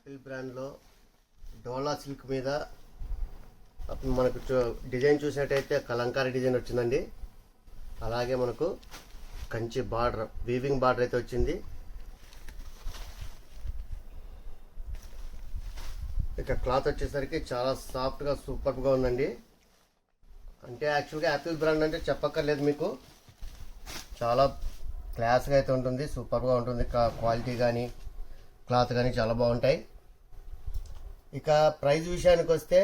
Apple బ్రాండ్లో డోలా silk మీద మనకు డిజైన్ చూసినట్టయితే కలంకారీ డిజైన్ వచ్చిందండి. అలాగే మనకు కంచి బార్డర్, వీవింగ్ బార్డర్ అయితే వచ్చింది. ఇక క్లాత్ వచ్చేసరికి చాలా సాఫ్ట్గా సూపర్గా ఉందండి. అంటే యాక్చువల్గా యాపిల్ బ్రాండ్ అంటే చెప్పక్కర్లేదు, మీకు చాలా క్లాస్గా అయితే ఉంటుంది, సూపర్గా ఉంటుంది. క్వాలిటీ కానీ క్లాత్ కానీ చాలా బాగుంటాయి. ఇక ప్రైస్ విషయానికి వస్తే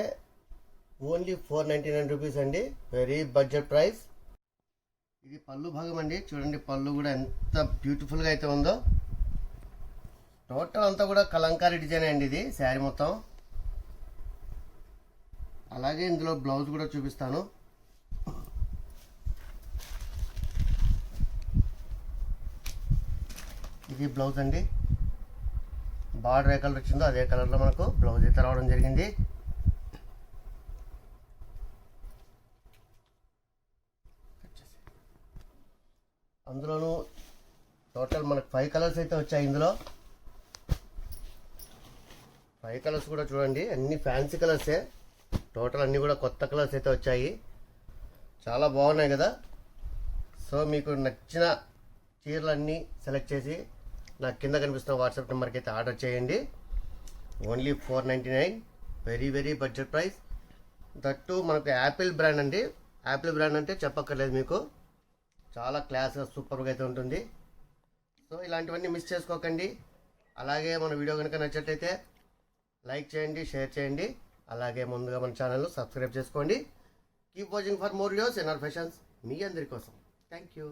ఓన్లీ 499 రూపీస్ అండి, వెరీ బడ్జెట్ ప్రైస్. ఇది పళ్ళు భాగం అండి, చూడండి పళ్ళు కూడా ఎంత బ్యూటిఫుల్గా అయితే ఉందో. టోటల్ అంతా కూడా కలంకారీ డిజైన్ అండి ఇది శారీ మొత్తం. అలాగే ఇందులో బ్లౌజ్ కూడా చూపిస్తాను. ఇది బ్లౌజ్ అండి, బార్డర్ ఏ కలర్ వచ్చిందో అదే కలర్లో మనకు బ్లౌజ్ అయితే రావడం జరిగింది. అందులోనూ టోటల్ మనకు 5 కలర్స్ అయితే వచ్చాయి. ఇందులో 5 కలర్స్ కూడా చూడండి, అన్ని ఫ్యాన్సీ కలర్సే. టోటల్ అన్నీ కూడా కొత్త కలర్స్ అయితే వచ్చాయి, చాలా బాగున్నాయి కదా. సో మీకు నచ్చిన చీరలన్నీ సెలెక్ట్ చేసి నాకు కింద కనిపిస్తున్న వాట్సాప్ నెంబర్కి అయితే ఆర్డర్ చేయండి. Only 499, very very budget price. That మనకు యాపిల్ బ్రాండ్ అండి. యాపిల్ బ్రాండ్ అంటే చెప్పక్కర్లేదు, మీకు చాలా క్లాస్గా సూపర్గా అయితే ఉంటుంది. సో ఇలాంటివన్నీ మిస్ చేసుకోకండి. అలాగే మన వీడియో కనుక నచ్చినట్లయితే లైక్ చేయండి, షేర్ చేయండి. అలాగే ముందుగా మన ఛానల్ను సబ్స్క్రైబ్ చేసుకోండి. Keep watching for more videos NR fashions, మీ అందరి కోసం. Thank you.